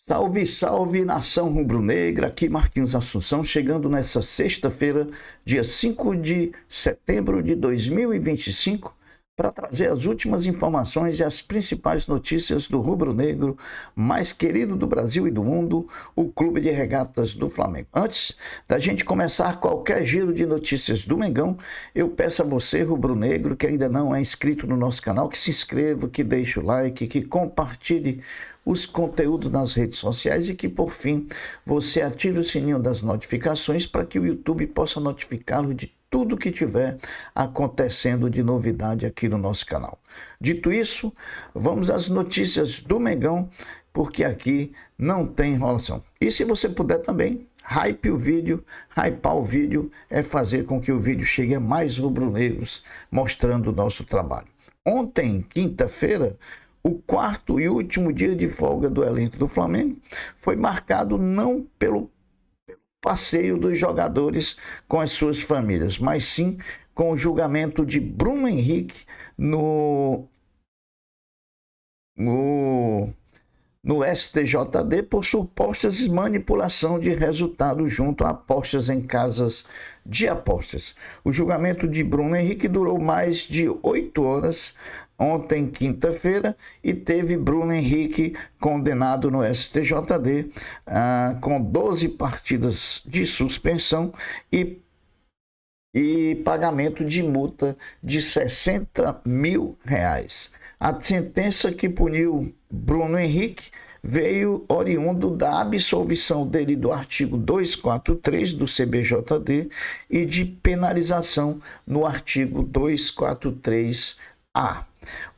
Salve, salve, nação rubro-negra, aqui Marquinhos Assunção, chegando nessa sexta-feira, dia 5 de setembro de 2025, para trazer as últimas informações e as principais notícias do rubro-negro mais querido do Brasil e do mundo, o Clube de Regatas do Flamengo. Antes da gente começar qualquer giro de notícias do Mengão, eu peço a você, rubro-negro, que ainda não é inscrito no nosso canal, que se inscreva, que deixe o like, que compartilhe os conteúdos nas redes sociais e que, por fim, você ative o sininho das notificações para que o YouTube possa notificá-lo de tudo que tiver acontecendo de novidade aqui no nosso canal. Dito isso, vamos às notícias do Mengão, porque aqui não tem enrolação. E se você puder também, hype o vídeo, hypar o vídeo é fazer com que o vídeo chegue a mais rubro-negros mostrando o nosso trabalho. Ontem, quinta-feira, o quarto e último dia de folga do elenco do Flamengo foi marcado não pelo passeio dos jogadores com as suas famílias, mas sim com o julgamento de Bruno Henrique no STJD por supostas manipulação de resultados junto a apostas em casas de apostas. O julgamento de Bruno Henrique durou mais de 8 horas, ontem, quinta-feira, e teve Bruno Henrique condenado no STJD com 12 partidas de suspensão e pagamento de multa de R$60 mil. A sentença que puniu Bruno Henrique veio oriundo da absolvição dele do artigo 243 do CBJD e de penalização no artigo 243A.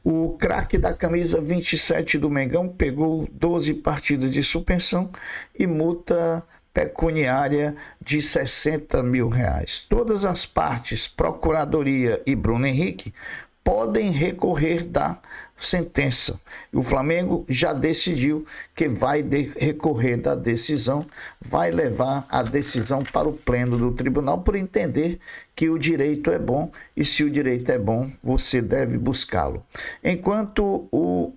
O craque da camisa 27 do Mengão pegou 12 partidas de suspensão e multa pecuniária de R$60 mil. Todas as partes, Procuradoria e Bruno Henrique, podem recorrer da sentença. O Flamengo já decidiu que vai recorrer da decisão, vai levar a decisão para o pleno do tribunal por entender que o direito é bom e se o direito é bom, você deve buscá-lo. Enquanto o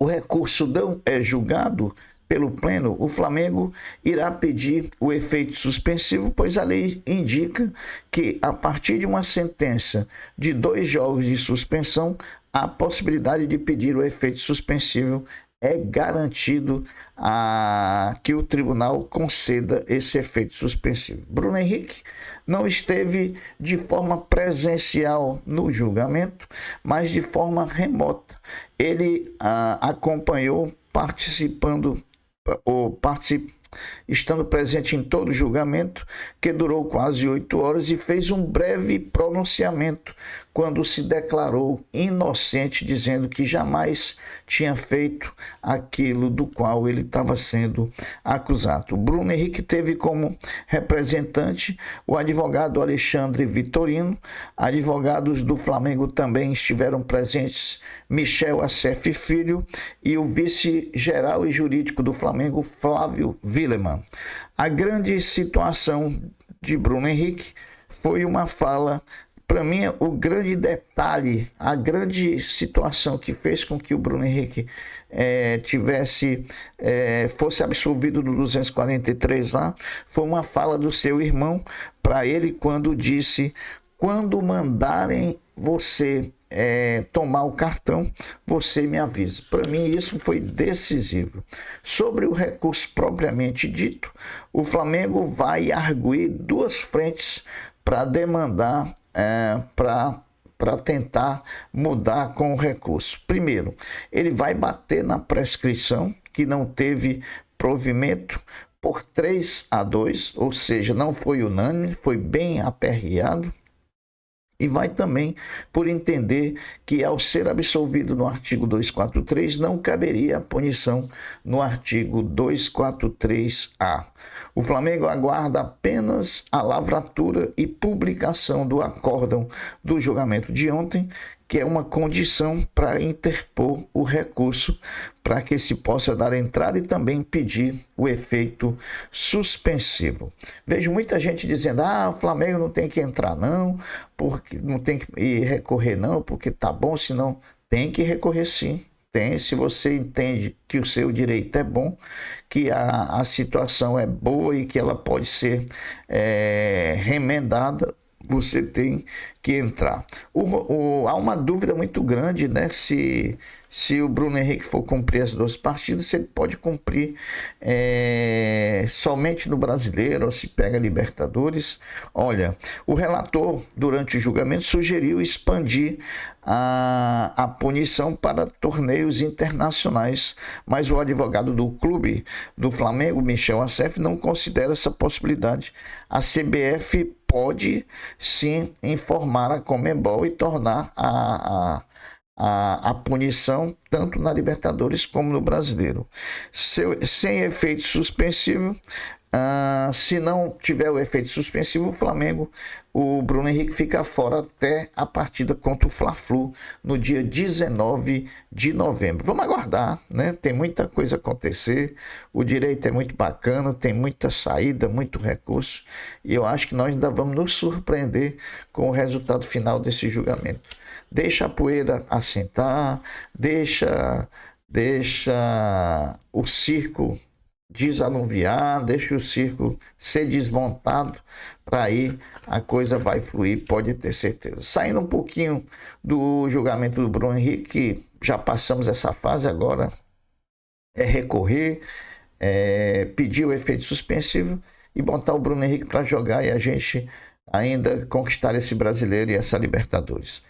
recurso não é julgado pelo pleno, o Flamengo irá pedir o efeito suspensivo, pois a lei indica que a partir de uma sentença de 2 jogos de suspensão, a possibilidade de pedir o efeito suspensivo é garantido que o tribunal conceda esse efeito suspensivo. Bruno Henrique não esteve de forma presencial no julgamento, mas de forma remota. Ele acompanhou estando presente em todo o julgamento, que durou quase 8 horas, e fez um breve pronunciamento quando se declarou inocente, dizendo que jamais tinha feito aquilo do qual ele estava sendo acusado. O Bruno Henrique teve como representante o advogado Alexandre Vitorino. Advogados do Flamengo também estiveram presentes, Michel Assef Filho, e o vice-geral e jurídico do Flamengo, Flávio Willeman. A grande situação de Bruno Henrique foi uma fala. Para mim, o grande detalhe, a grande situação que fez com que o Bruno Henrique fosse absolvido no 243 lá, foi uma fala do seu irmão para ele quando disse: quando mandarem você tomar o cartão, você me avisa. Para mim, isso foi decisivo. Sobre o recurso propriamente dito, o Flamengo vai arguir 2 frentes para demandar, para tentar mudar com o recurso. Primeiro, ele vai bater na prescrição, que não teve provimento, por 3-2, ou seja, não foi unânime, foi bem aperreado. E vai também por entender que, ao ser absolvido no artigo 243, não caberia a punição no artigo 243A. O Flamengo aguarda apenas a lavratura e publicação do acórdão do julgamento de ontem, que é uma condição para interpor o recurso, para que se possa dar entrada e também pedir o efeito suspensivo. Vejo muita gente dizendo: o Flamengo não tem que entrar não, porque não tem que recorrer não, porque tá bom, senão tem que recorrer sim. Tem, se você entende que o seu direito é bom, que a situação é boa e que ela pode ser remendada, você tem que entrar. Há uma dúvida muito grande, né? Se o Bruno Henrique for cumprir as 2 partidas, se ele pode cumprir somente no Brasileiro ou se pega Libertadores. Olha, o relator, durante o julgamento, sugeriu expandir a punição para torneios internacionais, mas o advogado do clube do Flamengo, Michel Acef, não considera essa possibilidade. A CBF pode sim informar a Conmebol e tornar a punição tanto na Libertadores como no Brasileiro. Sem efeito suspensivo, se não tiver o efeito suspensivo, o Flamengo, o Bruno Henrique fica fora até a partida contra o Fla-Flu no dia 19 de novembro. Vamos aguardar, né? Tem muita coisa a acontecer, o direito é muito bacana, tem muita saída, muito recurso, e eu acho que nós ainda vamos nos surpreender com o resultado final desse julgamento. Deixa a poeira assentar, deixa o circo desanuviar, deixa o circo ser desmontado, para aí a coisa vai fluir, pode ter certeza. Saindo um pouquinho do julgamento do Bruno Henrique, já passamos essa fase, agora é recorrer, pedir o efeito suspensivo e botar o Bruno Henrique para jogar e a gente ainda conquistar esse Brasileiro e essa Libertadores.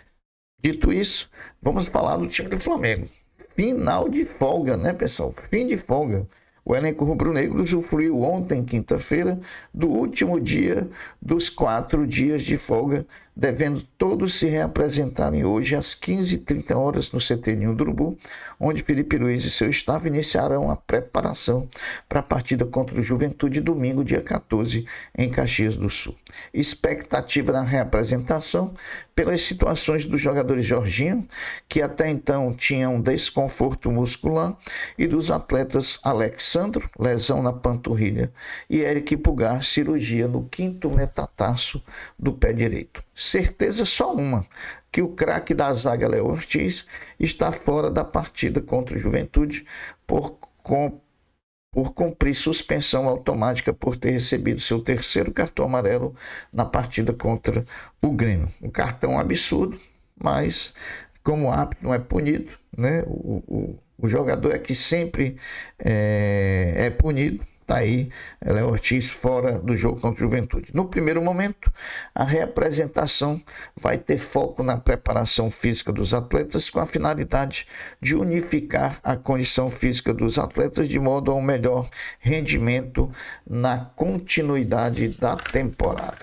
Dito isso, vamos falar do time do Flamengo. Final de folga, né, pessoal? Fim de folga. O elenco rubro-negro usufruiu ontem, quinta-feira, do último dia dos 4 dias de folga, devendo todos se reapresentarem hoje às 15h30 no CT Ninho do Urubu, onde Felipe Luiz e seu staff iniciarão a preparação para a partida contra o Juventude domingo, dia 14, em Caxias do Sul. Expectativa na reapresentação pelas situações dos jogadores Jorginho, que até então tinham desconforto muscular, e dos atletas Alexandro, lesão na panturrilha, e Eric Pulgar, cirurgia no 5º metatarso do pé direito. Certeza só uma, que o craque da zaga Léo Ortiz está fora da partida contra o Juventude por cumprir suspensão automática por ter recebido seu 3º cartão amarelo na partida contra o Grêmio. Um cartão absurdo, mas como o árbitro não é punido, né? O jogador é que sempre é punido. Está aí, Léo Ortiz fora do jogo contra o Juventude. No primeiro momento, a reapresentação vai ter foco na preparação física dos atletas, com a finalidade de unificar a condição física dos atletas de modo a um melhor rendimento na continuidade da temporada.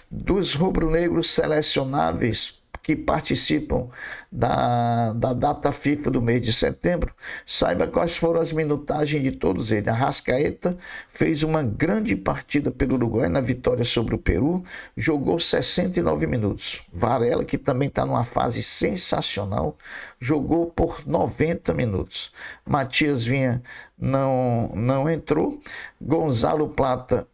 Dos rubro-negros selecionáveis que participam da data FIFA do mês de setembro, saiba quais foram as minutagens de todos eles. A Arrascaeta fez uma grande partida pelo Uruguai na vitória sobre o Peru, jogou 69 minutos. Varela, que também está numa fase sensacional, jogou por 90 minutos. Matias Vinha não entrou. Gonzalo Plata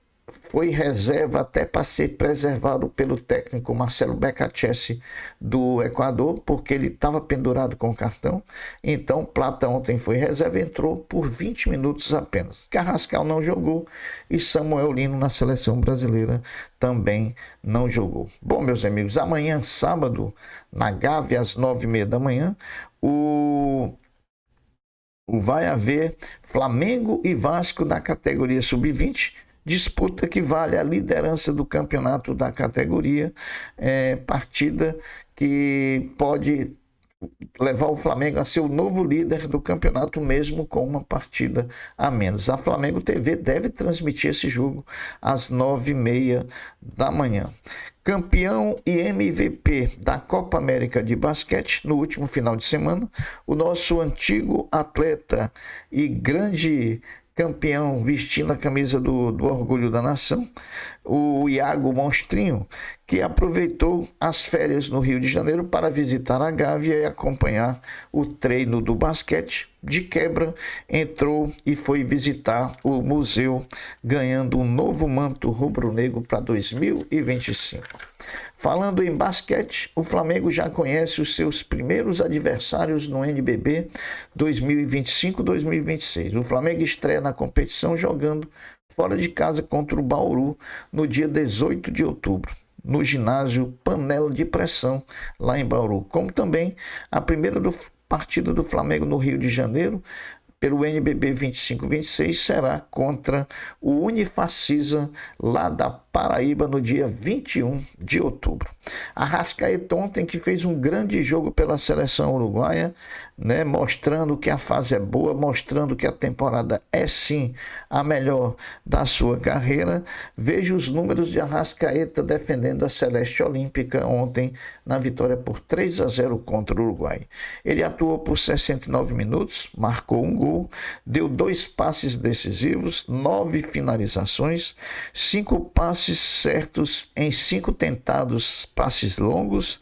foi reserva até para ser preservado pelo técnico Marcelo Becachese do Equador, porque ele estava pendurado com o cartão. Então, Plata ontem foi reserva, entrou por 20 minutos apenas. Carrascal não jogou e Samuel Lino na seleção brasileira também não jogou. Bom, meus amigos, amanhã, sábado, na Gávea, às 9h30, vai haver Flamengo e Vasco na categoria sub-20, disputa que vale a liderança do campeonato da categoria, partida que pode levar o Flamengo a ser o novo líder do campeonato, mesmo com uma partida a menos. A Flamengo TV deve transmitir esse jogo às 9h30. Campeão e MVP da Copa América de Basquete no último final de semana, o nosso antigo atleta e grande campeão vestindo a camisa do Orgulho da Nação, o Iago Monstrinho, que aproveitou as férias no Rio de Janeiro para visitar a Gávea e acompanhar o treino do basquete. De quebra, entrou e foi visitar o museu, ganhando um novo manto rubro-negro para 2025. Falando em basquete, o Flamengo já conhece os seus primeiros adversários no NBB 2025-2026. O Flamengo estreia na competição jogando fora de casa contra o Bauru no dia 18 de outubro, no ginásio Panela de Pressão, lá em Bauru. Como também a primeira partida do Flamengo no Rio de Janeiro, pelo NBB 25-26, será contra o Unifacisa, lá da Paraíba, no dia 21 de outubro. Arrascaeta ontem, que fez um grande jogo pela seleção uruguaia, né, mostrando que a fase é boa, mostrando que a temporada é sim a melhor da sua carreira. Veja os números de Arrascaeta defendendo a Celeste Olímpica ontem na vitória por 3-0 contra o Uruguai. Ele atuou por 69 minutos, marcou um gol, deu 2 passes decisivos, 9 finalizações, 5 passes certos em 5 tentados, passes longos,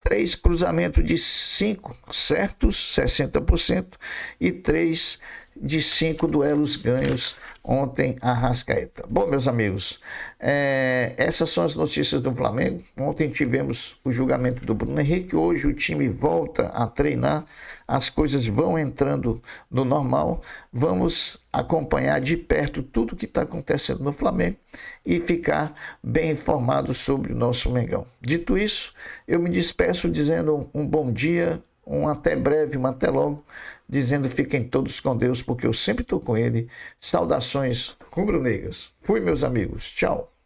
3 cruzamentos de 5 certos, 60%, e 3 de 5 duelos ganhos ontem, Arrascaeta. Bom, meus amigos, essas são as notícias do Flamengo. Ontem tivemos o julgamento do Bruno Henrique, hoje o time volta a treinar, as coisas vão entrando no normal. Vamos acompanhar de perto tudo que está acontecendo no Flamengo e ficar bem informado sobre o nosso Mengão. Dito isso, eu me despeço dizendo um bom dia, um até breve, um até logo, dizendo fiquem todos com Deus, porque eu sempre estou com Ele. Saudações rubro-negras. Fui, meus amigos. Tchau.